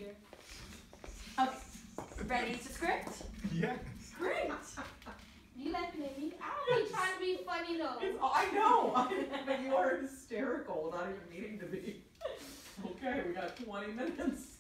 either. Okay. Ready to script? Yes. Great. You laughing at me? I don't be trying to be funny though. I know, but you are hysterical without even needing to be. Okay, we got 20 minutes.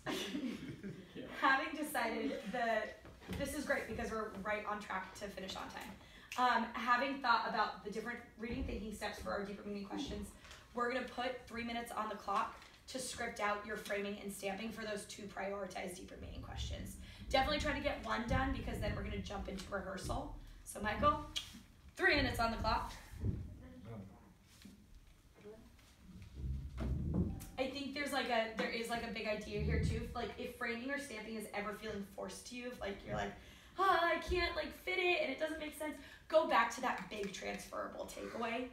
Having decided that this is great because we're right on track to finish on time. Having thought about the different reading thinking steps for our deeper meaning questions, we're going to put 3 minutes on the clock to script out your framing and stamping for those 2 prioritized deeper meaning questions. Definitely try to get 1 done because then we're going to jump into rehearsal. So Michael, 3 minutes on the clock. I think there is like a big idea here too. If framing or stamping is ever feeling forced to you, if you're like, I can't fit it and it doesn't make sense, go back to that big transferable takeaway.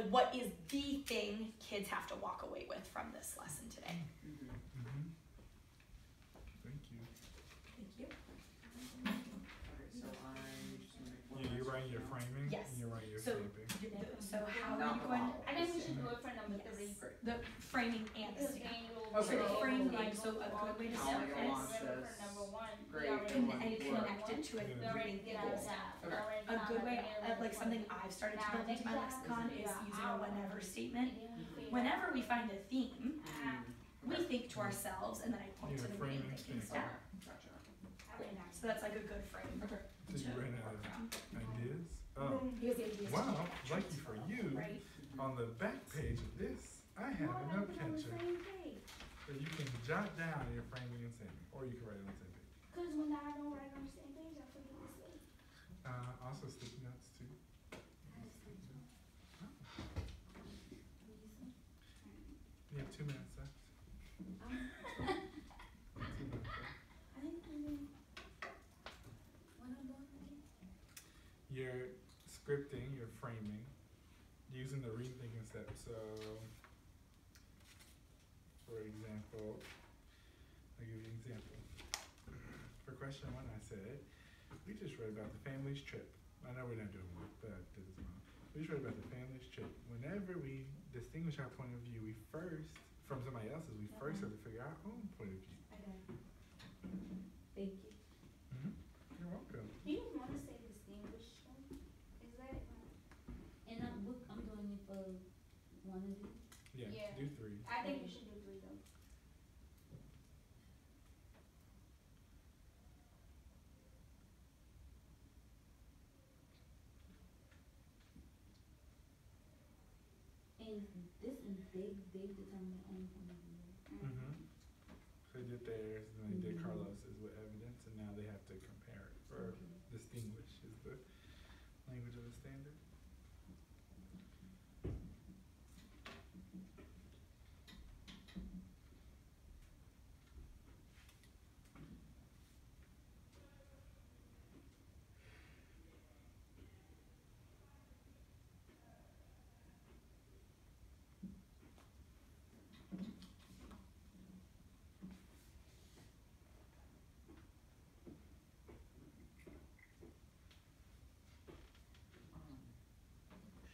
What is the thing kids have to walk away with from this lesson today? Mm-hmm. Thank you. Thank you. You're writing your framing. Yes. And you're writing your So how are you going? I think we should do it for number 3. The framing and the stamping. Okay. So framing, a good way to start For is, number 1. Great. and connect it to a reading goal. A good way, something I've started to build into my lexicon is using a whenever statement. Whenever we find a theme, we think to ourselves, and then I point to the reading thinking step. Gotcha. So that's a good frame. Okay. So you ran out of ideas? Oh. Because the idea is Wow, lucky for you. right? On the back page of this, I have a note catcher that you can jot down your framing and stamping, or you can write it on the same page. Because when I don't write on the same page, I forget to say. Also sticky notes too. Oh. You have 2 minutes left. 2 minutes left. I think what I'm doing again? You're scripting, you're framing, using the reading thinking steps. So, for example, I'll give you an example. For question 1, I said, we just read about the family's trip. I know we're not doing one, but I did this wrong. We just read about the family's trip. Whenever we distinguish our point of view, we first, from somebody else's, we first have to figure out our own point of view. Okay. Thank you. You're welcome. Do you want to say distinguished? Is that And I'm doing it for 1 of these. Yeah, Yeah. do 3. I think you should do 3 though. And this is they determine their own point of view. So they did theirs, and then they did Carlos's with evidence, and now they have to compare it, or distinguish is the language of the standard.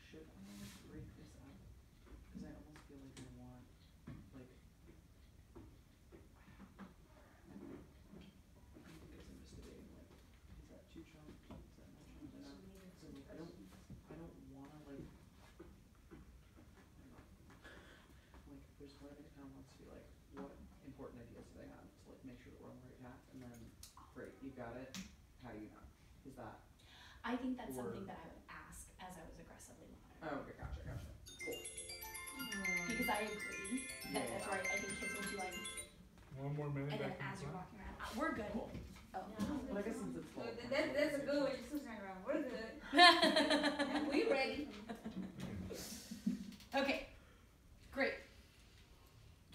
Should I break this up? Because I almost feel like I want, I think as I'm just debating, is that 2 chunks? Is that not chunks enough? So I don't wanna there's part of me that kind of wants to be what important ideas do they have to make sure that we're on the right path, and then, great, you got it, how do you know? Is that? I think that's something that I would ask as I was aggressively monitoring. Oh, okay, gotcha. Cool. Because I agree that that's right. I think kids will be 1 more minute. and then back in as you're the walking around, we're good. Cool. Oh. Well, I guess since it's full. That's a good way to turn around. We're good. We ready. Okay, great.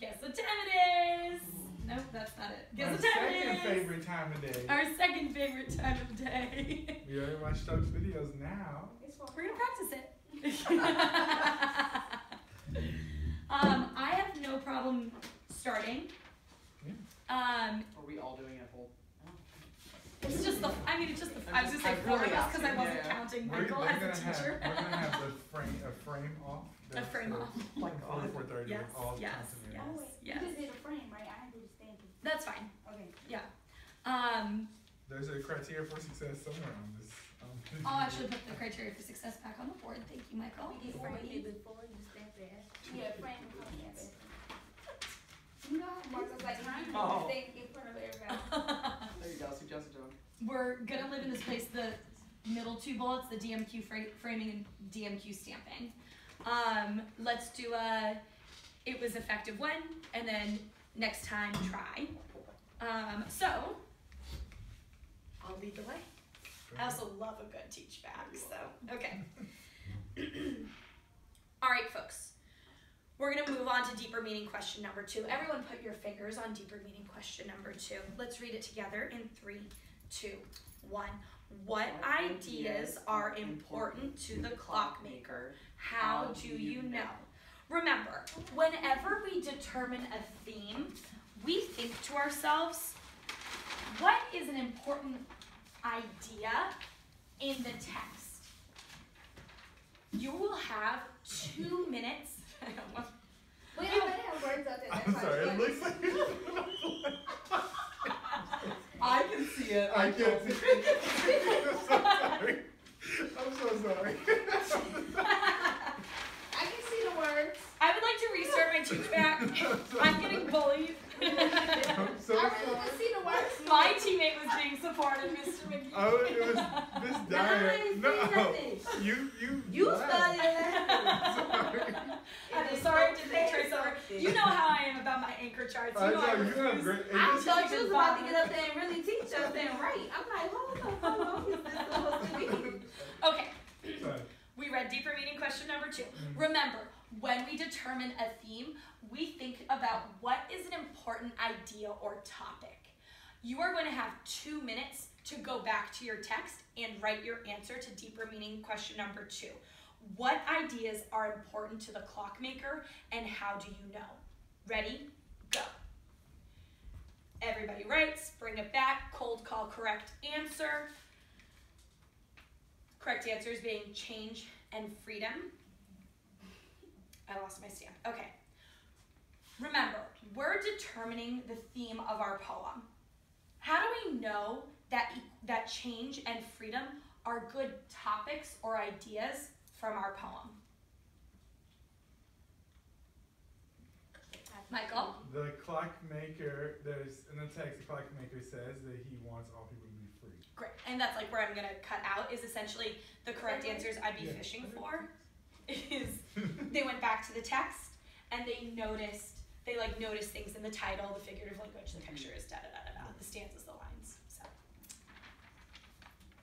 Guess what time it is? Nope, that's not it. Guess Our what time second it is? favorite time of day. Our second favorite time of day. We already watched those videos now. It's for We're gonna practice it. I have no problem starting. Yeah. Are we all doing it whole? It's just the. I mean, it's just the. I was just I'm like 4 of really us because I asking, wasn't yeah. counting We're Michael gonna as a teacher. have the frame off. A frame off. Oh my God. 4:30 Yes, with all the yes, content in it. yes. Oh, wait. Yes. You just did a frame, right? I didn't do the stamping. That's fine. Okay. There's a criteria for success somewhere on this. Oh, I should put the criteria for success back on the board. Thank you, Michael. You Before frame you it. before you step there. Yeah, frame it. Yes. You know how Marcus like trying to Oh. stay in front of everybody. There you go, suggest it to him. We're gonna live in this place, the middle two bullets, the DMQ framing and DMQ stamping. Let's do it was effective when, and then next time try. So, I'll lead the way. I also love a good teach back, so, okay. All right, folks. We're gonna move on to deeper meaning question number 2. Everyone put your fingers on deeper meaning question number 2. Let's read it together in 3, 2, 1. What ideas are important to the clockmaker? How do you know? Remember, whenever we determine a theme, we think to ourselves, what is an important idea in the text? You will have 2 minutes. We already have words up there. That's I'm why sorry, it's it looks like I can see it. I can't see it. I'm so sorry. I'm so sorry. I can see the words. I would like to restart my teach back. I'm getting bullied. I'm so I sorry. really can see the words. My teammate was being supportive, Mr. McGee. Oh, it was this diet. No, No, you You started Sorry. I'm sorry to take trace over. You know how I am about my anchor charts. I You know I know you have refuse. great. I It thought you was about to get up there and really teach us and right. I'm like, hold on, is this supposed to be? Okay, just, sorry. we read deeper meaning question number 2. Remember, when we determine a theme, we think about what is an important idea or topic. You are going to have 2 minutes to go back to your text and write your answer to deeper meaning question number 2. What ideas are important to the clockmaker and how do you know? Ready? Go. Everybody writes, bring it back, cold call correct answer. Correct answers being change and freedom. I lost my stamp. Okay. Remember, we're determining the theme of our poem. How do we know that change and freedom are good topics or ideas from our poem? Michael? The clockmaker, in the text, the clockmaker says that he wants all people to be free. Great. And that's like where I'm going to cut out is essentially the correct answers I'd be fishing for. Is they went back to the text and they noticed things in the title, the figurative language, the pictures, the stanzas, the lines. So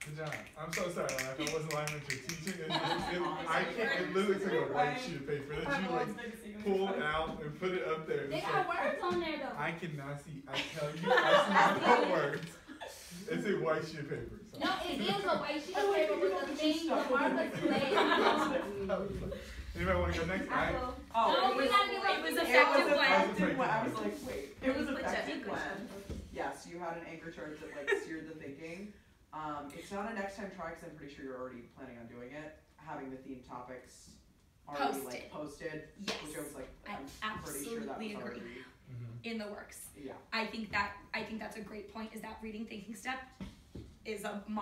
Good job. I'm so sorry, Laugh. I wasn't lying with your teaching. It literally looks like a white sheet of paper that you like pulled out and put it up there. They It's got like, words on there though. I cannot see. I tell you, I see no words. It's a white sheet of paper. So. No, it is a white sheet of paper with the thing, the markers laid. Anybody want to go next? I will. Oh, No, we gotta give up. it was the- effective It was when. effective when. I was like, wait. It was Put your effective anchor when. chart. Yes, you had an anchor chart that like steered the thinking. It's not a next time try because I'm pretty sure you're already planning on doing it. Having the theme topics already like posted. Yes. Which I was like, I I'm pretty sure that was absolutely agree. already. In the works. Yeah. I think that's a great point. Is that reading thinking step is a Yeah,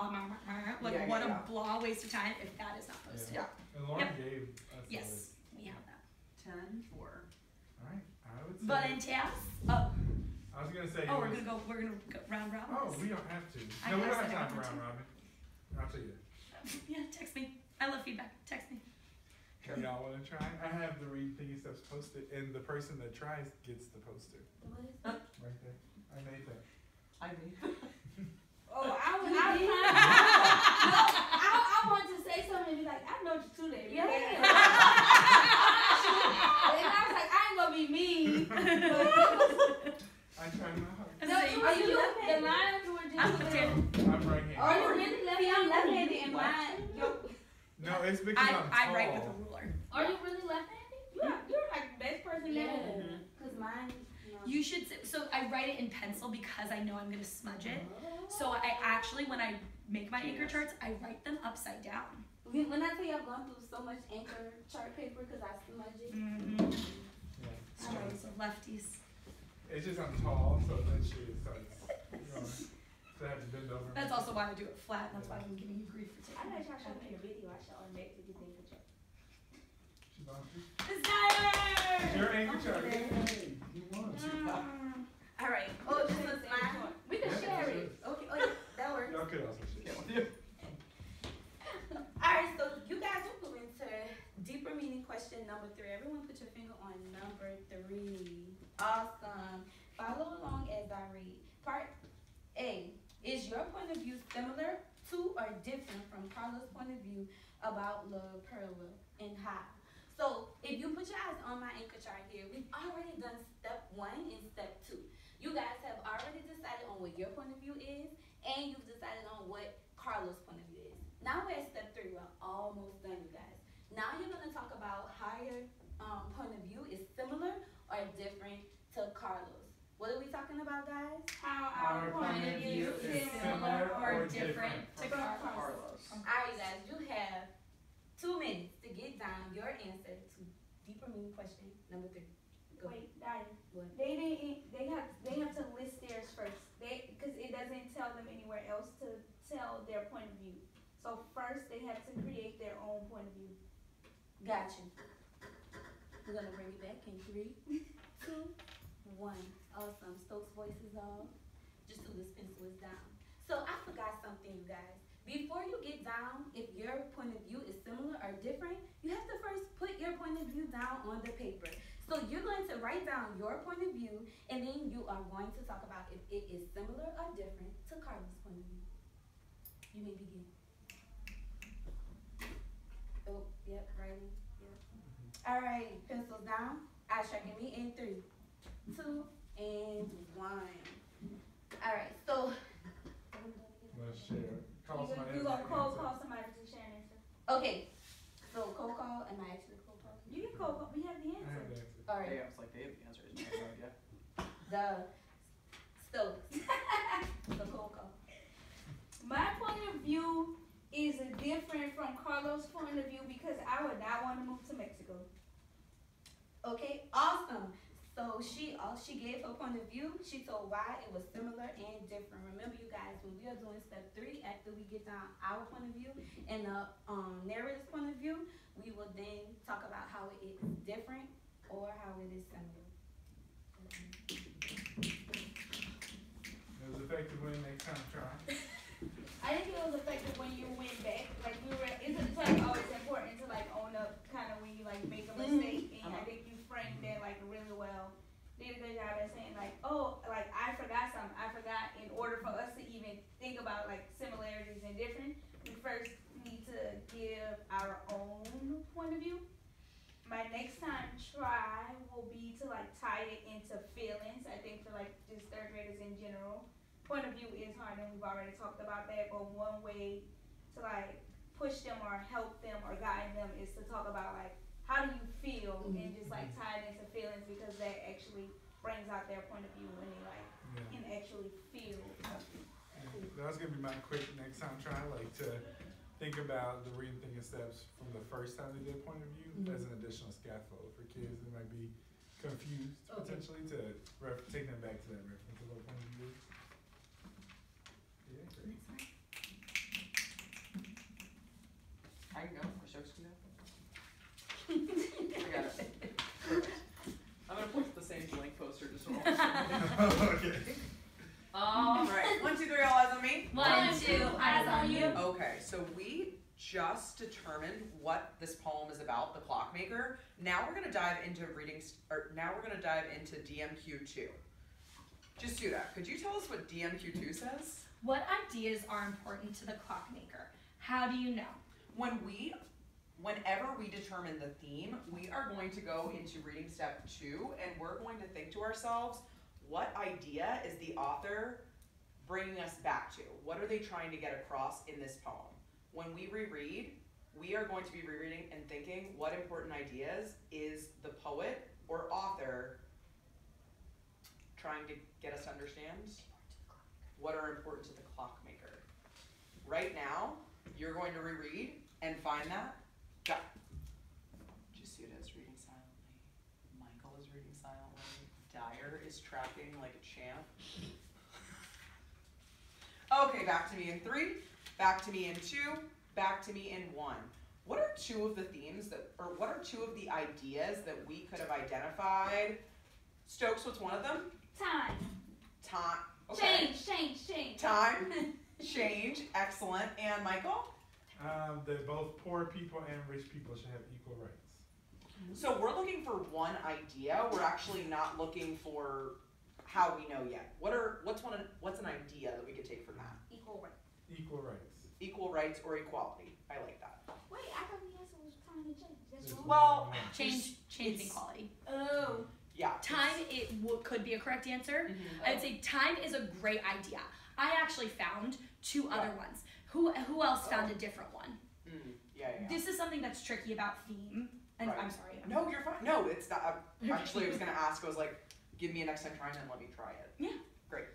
what yeah. a blah waste of time if that is not posted. Yeah. And Lauren gave us a Yes, list. we have that. 10-4. Alright, I would say. Volunteers? Oh, I was gonna say. oh, it we're gonna go round robin. Oh, we don't have to. I No, we don't said have I time for wanted round robin. I'll tell you. Yeah, text me. I love feedback. Text me. Do y'all want to try? I have the read thinking steps posted, and the person that tries gets the poster. What is that? Right there. I made that. I mean. Oh, I wanted to say something and be like, I know you too late. Yeah. And I was like, I ain't gonna be mean. I tried my hardest. No, it was you. The lines were I'm just. left-handed. I'm right Are handed. you really left-handed? I'm left-handed and What? mine. No, it's because I'm tall. I write with a ruler. Are you really left-handed? you're like the best person Yeah. ever. Cause mine. No. You should. So I write it in pencil because I know I'm gonna smudge it. So I actually, when I make my anchor charts, I write them upside down. When I tell you I've gone through so much anchor chart paper because I smudge it. Mm-hmm. Yeah. Alright, so lefties. It's just I'm tall, so eventually it starts growing. So I have to bend over. That's also why I do it flat, and that's why I'm giving you grief for I taking know y'all showed me it. the video. I showed her make to get the anchor chart. She volunteered. It's Skylar! Your anchor chart. Yay! You won. All right. Oh, this was mine. We can Yeah, share sure. it. Okay. Oh, yeah, that works. Y'all could also share. Can't with you. All right. So you guys will go into deeper meaning question number 3. Everyone, put your finger on number 3. Awesome. Follow along as I read. Part A. Is your point of view similar to or different from Carla's point of view about La Perla and how? So if you put your eyes on my anchor chart here, we've already done step 1 and step 2. You guys have already decided on what your point of view is, and you've decided on what Carla's point of view is. Now we're at step 3. We're almost done, you guys. Now you're going to talk about how your point of view is similar or different to Carla's. What are we talking about, guys? How Our point of view is similar or different to Carlos. Carlos. All right, you guys, you have 2 minutes to get down your answer to deeper meaning question number 3. Go. Wait, Diane. What? They didn't. They have to list theirs first. Because it doesn't tell them anywhere else to tell their point of view. So first they have to create their own point of view. Got you. We're gonna bring it back in 3, 2, 1. Awesome. Stokes' voice is off. Just so this pencil is down. So I forgot something, you guys. Before you get down, if your point of view is similar or different, you have to first put your point of view down on the paper. So you're going to write down your point of view, and then you are going to talk about if it is similar or different to Carla's point of view. You may begin. Oh, yep, Riley. Yep. All right, pencils down. Eyes tracking me in 3, 2, and 1. All right, so. Let's share. Call somebody. You gonna call somebody to share an answer. Okay, so cold call. Am I actually cold calling? You can call. We have the I have answer. the answer. All right. Yeah, I was like, they have the answers. I have no idea. The Stokes. The cold call. My point of view is different from Carlos' point of view because I would not want to move to Mexico. Okay, awesome. So she gave her point of view. She told why it was similar and different. Remember, you guys, when we are doing step 3, after we get down our point of view and the narrator's point of view, we will then talk about how it is different or how it is similar. It was effective when next time try. I think it was effective when you went back. Like it's like always important to like own up kind of when you like make a mistake, and I think you framed that like really well. Did a good job at saying like, oh, like I forgot something. I forgot. In order for us to even think about like similarities and different, we first need to give our own point of view. My next time try will be to like tie it into feelings. I think for like just 3rd graders in general, point of view is hard, and we've already talked about that. But one way to like push them or help them or guide them is to talk about like how do you feel, and just like tie it into feelings, because that actually brings out their point of view when they like can actually feel something. That was gonna be my quick next time try, like to think about the reading thinking steps from the first time they did point of view as an additional scaffold for kids that might be confused potentially to take them back to that reference of their point of view. Yeah, great. I can go, or Stokes can go. I got it. Perfect. I'm gonna point to the same blank poster just for all. Okay. Alright, 1, 2, 3, all eyes on me. 1, 2, eyes on you. Okay, so we just determined what this poem is about, the Clockmaker. Now we're gonna dive into DMQ2. Jasuda, could you tell us what DMQ2 says? What ideas are important to the Clockmaker? How do you know? Whenever we determine the theme, we are going to go into reading step 2, and we're going to think to ourselves, what idea is the author bringing us back to? What are they trying to get across in this poem? When we reread, we are going to be rereading and thinking, what important ideas is the poet or author trying to get us to understand? What are important to the Clockmaker? Right now, you're going to reread and find that. Go. Jasuda is reading silently. Michael is reading silently. Dyer is tracking like a champ. Okay, back to me in 3, back to me in 2, back to me in 1. What are 2 of the themes or what are 2 of the ideas that we could have identified? Stokes, what's one of them? Time. Time. Okay. Change. Time. Change. Excellent. And Michael? That both poor people and rich people should have equal rights. So we're looking for one idea. We're actually not looking for how we know yet. What's an idea that we could take from that? Equal rights. Equal rights. Equal rights or equality. I like that. Wait, I thought the answer was time to change. That's wrong. Well, Change and equality. Oh. Yeah. Time could be a correct answer. Mm-hmm. I'd say time is a great idea. I actually found 2 other ones. Who else found a different one? Yeah. This is something that's tricky about theme. And Right. I'm sorry. No, you're fine. No, it's not. Actually, I was gonna ask. I was like, give me a next time try and then let me try it. Yeah. Great.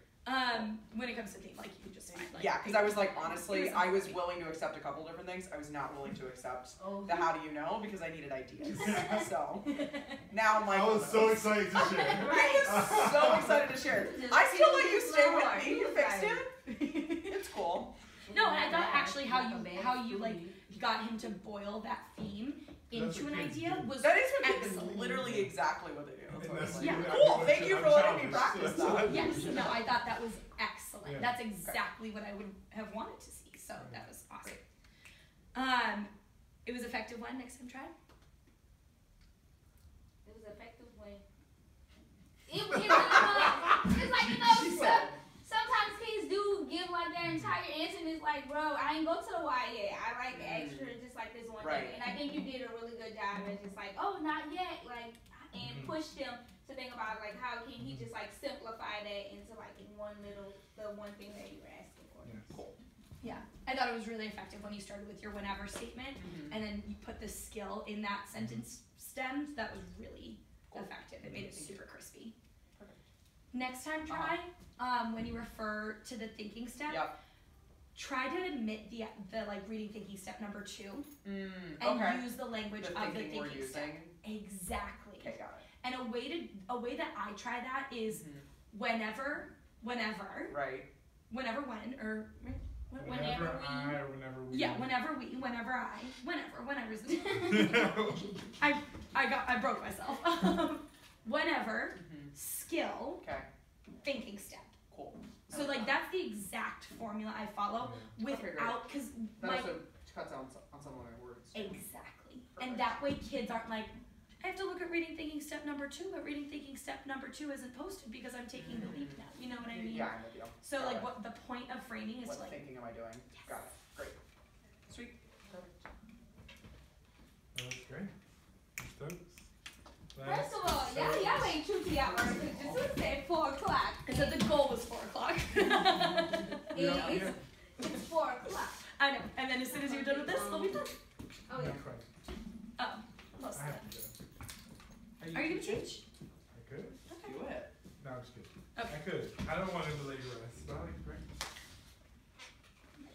When it comes to theme, like you just find like. Yeah, because I was like, honestly, it was I was easy. willing to accept a couple different things. I was not willing to accept Oh. the how do you know because I needed ideas. So now I Michael was so excited to share. He was so excited to share. I still let you stay with me. You fixed it. It's cool. No, and I thought actually how you like got him to boil that theme into an idea was That is what excellent. literally exactly what they do. That's what I was like. Yeah. Cool. Thank you for letting me practice that. Yes, no, I thought that was excellent. Yeah. That's exactly what I would have wanted to see. So that was awesome. It was effective one. Next time try. It was effective when. It's like, you know, She said. sometimes kids do give like their entire answer and it's like, bro, I ain't go to the Y yet. I like extra just like this one Right. thing. And I think you did a really good job at just like, oh, not yet. Like, and push them to think about like how can he just like simplify that into like in the one thing that you were asking for. Yes. Cool. Yeah, I thought it was really effective when you started with your whenever statement, and then you put the skill in that sentence stems. That was really effective. It made it super crispy. Perfect. Next time try, when you refer to the thinking step, Yep. try to admit the like reading thinking step number 2, and Okay. use the language The of the thinking we're thinking step. using. Exactly. Okay, got it. And a way that I try that is whenever, Right. whenever when, or Whenever I or whenever we. yeah, whenever we, whenever I, whenever's I broke myself. Whenever, skill, Okay. thinking step. Cool. So like that's the exact formula I follow without, cause That my, also cuts out on some of my words. exactly. Perfect. And that way kids aren't like, I have to look at reading thinking step number 2, but reading thinking step number 2 isn't posted because I'm taking the leap now. You know what I mean? Yeah, I'm with you. So Got like it. what the point of framing is What to like, thinking am I doing? Yes. Got it. Great. Sweet. Perfect. That was great. Stokes. First of all, y'all ain't true to y'all word because this said 4 o'clock. I said the goal was 4 o'clock. It's 4 o'clock. I know. And then as soon as you're done with this, they'll be done. Oh yeah. Oh, most I of have them. to go. Are you gonna teach? I could. Do it. No, I'm just kidding. Okay. I could. I don't want to delay your rest, but I like to bring.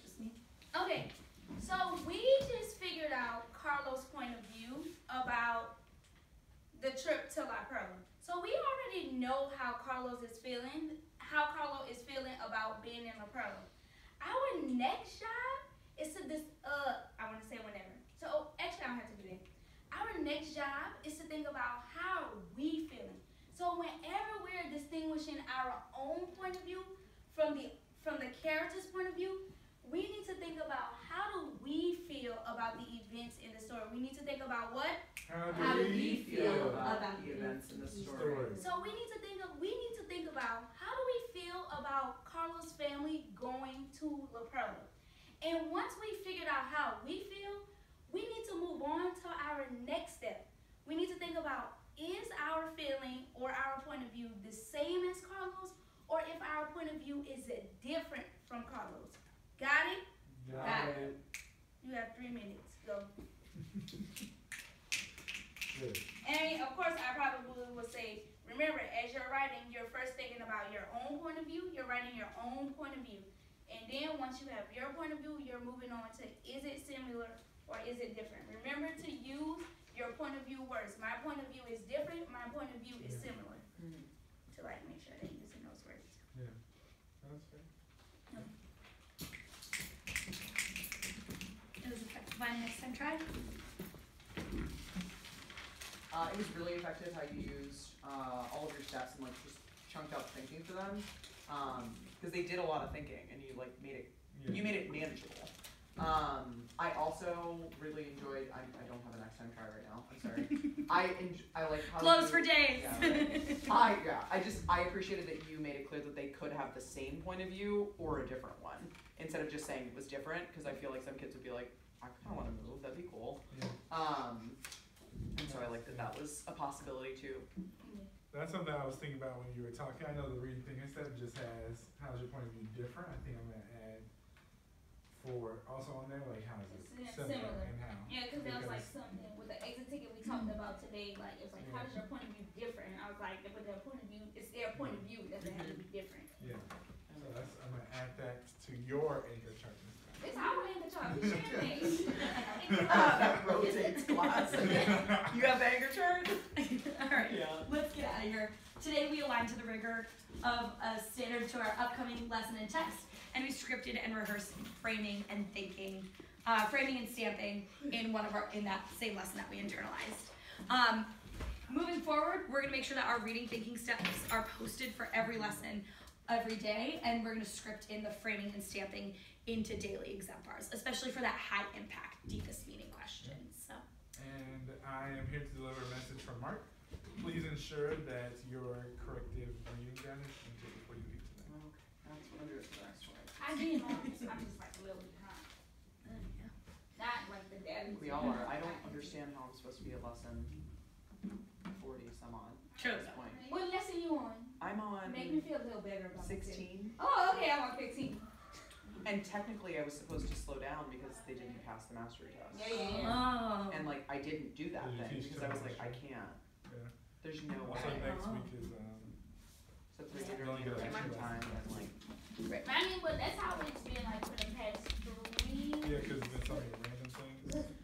Just me. Okay, so we just figured out Carlos' point of view about the trip to La Perla. So we already know how Carlos is feeling about being in La Perla. Our next job is to I want to say whenever. So actually I don't have to do that. Our next job is to think about how we feeling. So whenever we're distinguishing our own point of view from the character's point of view, we need to think about how do we feel about the events in the story. We need to think about what? How do we feel about the events in the story? So we need to think about how do we feel about Carlos' family going to La Perla. And once we figured out how we feel, we need to move on to our next step. We need to think about, is our feeling or our point of view the same as Carlos, or if our point of view is it different from Carlos? Got it? Got it. You have 3 minutes. Go. Good. And of course, I probably would say, remember, as you're writing, you're first thinking about your own point of view. You're writing your own point of view. And then once you have your point of view, you're moving on to, is it similar or is it different? Remember to use your point of view words. My point of view is different. My point of view is similar. To like make sure that you're using those words. Yeah. That's fair. next time try? It was really effective how you used all of your steps and like just chunked out thinking for them, because they did a lot of thinking and you like made it you made it manageable. I also really enjoyed. I don't have a next time try right now. I'm sorry. I like how Close for days. Yeah, I appreciated that you made it clear that they could have the same point of view or a different one instead of just saying it was different, because I feel like some kids would be like, I kind of want to move. That'd be cool. Yeah. And so I like that was a possibility too. That's something I was thinking about when you were talking. I know the reading thing instead just has how's your point of view different. I think I'm gonna add for also on there like how is it similar and how. Yeah, because there was like something with the exit ticket we talked about today. Like it was like how does your point of view different? And I was like, but their point of view, it's their point of view. It doesn't have to be different. Yeah. So I'm gonna add that to your anchor chart this time. It's our anchor chart. We share things. That rotates class. You have anchor chart? Alright, Yeah. let's get out of here. Today we aligned to the rigor of a standard to our upcoming lesson and text, and we scripted and rehearsed framing and thinking, framing and stamping in that same lesson that we internalized. Moving forward, we're gonna make sure that our reading thinking steps are posted for every lesson every day, and we're gonna script in the framing and stamping into daily exemplars, especially for that high impact, deepest meaning questions. So. And I am here to deliver a message from Mark. Please ensure that your corrective reading done is printed before you leave today. Okay, that's what I'm doing for the next one. I did notice. I'm just like a little behind. Not like the dad. We all are. I don't understand how I'm supposed to be at lesson 40 some odd Sure. at this point. What lesson you on? I'm on Make me feel a little better about myself. 16. Oh, okay, I'm on 15. And technically I was supposed to slow down because they didn't pass the mastery test. Yeah. Oh. And like I didn't do that Did you thing teach because them I was like, I mastery? can't. Yeah. There's no Also way. next Oh. week is So it's like you're only gonna extra time and like I mean, but that's how it's been like for the past 3. yeah, because it's been so many random things.